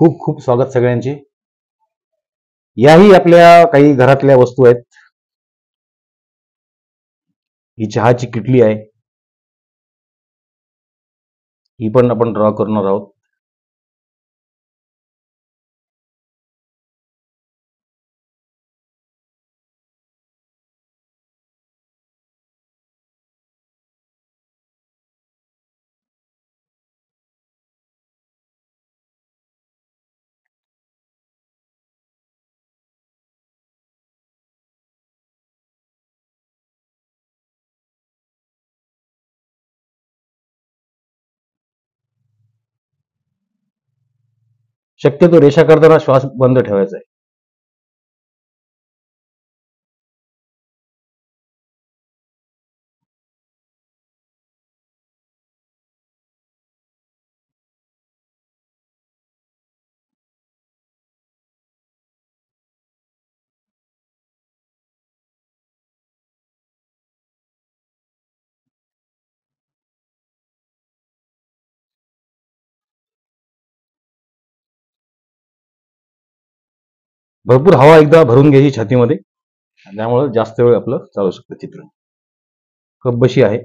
खूप खूप स्वागत सगळ्यांचे. याही आपल्या काही घरातल्या वस्तू आहेत. ही चहाची किटली आहे. ही पण आपण ड्रॉ करणार आहोत. शक्यतो रेषा करताना श्वास बंद ठेवायचा आहे. भरपूर हवा एकदा भरून घ्यायची छातीमध्ये, त्यामुळे जास्त वेळ आपलं चालू शकतं चित्र. कपबशी आहे.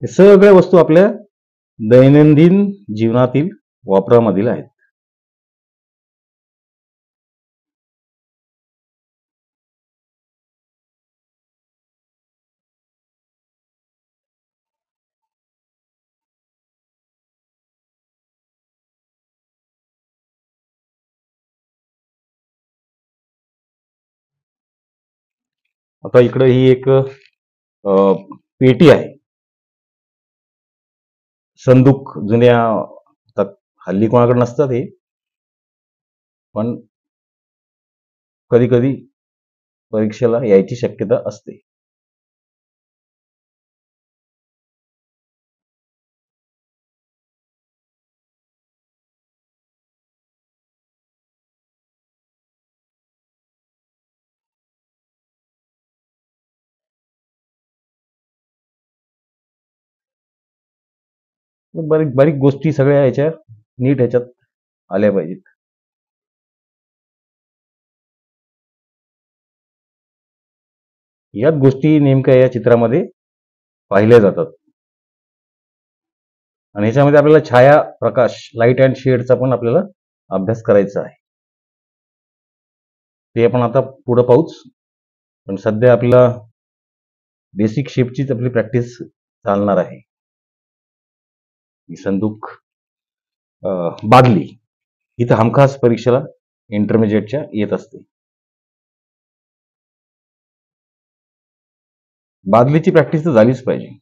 हे सगळ्या वस्तू आपल्या दैनंदिन जीवनातील वापरामधील आहेत. आता इकडे ही एक पेटी आहे. संदूक जुन्या, आता हल्ली कोणाकडे नसतात हे, पण कधी कधी परीक्षेला यायची शक्यता असते. बारीक बारीक गोष्टी सगळ्या याच्या नीट ह्याच्यात आल्या पाहिजेत. याच गोष्टी नेमक्या या चित्रामध्ये पाहिल्या जातात. आणि ह्याच्यामध्ये आपल्याला छाया, प्रकाश, लाईट अँड शेडचा पण आपल्याला अभ्यास करायचा आहे. ते आपण आता पुढे पाहूच, पण सध्या आपल्याला बेसिक शेपचीच आपली प्रॅक्टिस चालणार आहे. ही संदूक, बादली, ही तर हमखास परीक्षेला इंटरमिजिएटच्या येत असते. बादलीची प्रॅक्टिस तर झालीच पाहिजे.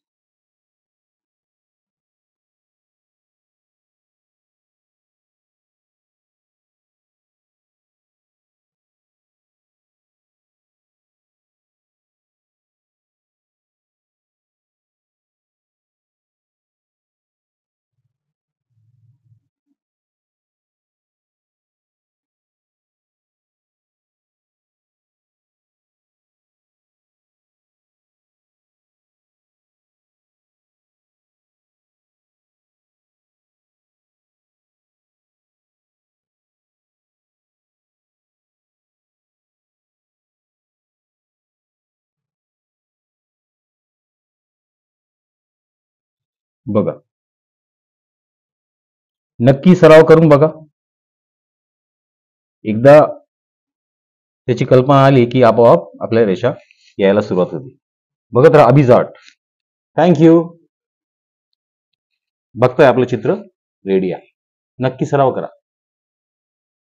बघा, नक्की सराव करून बघा. एकदा त्याची कल्पना आली की आपोआप आपल्या रेषा यायला सुरुवात होती. बघत राहा अभिजाट. थँक्यू. बघताय आपलं चित्र रेडी आहे. नक्की सराव करा.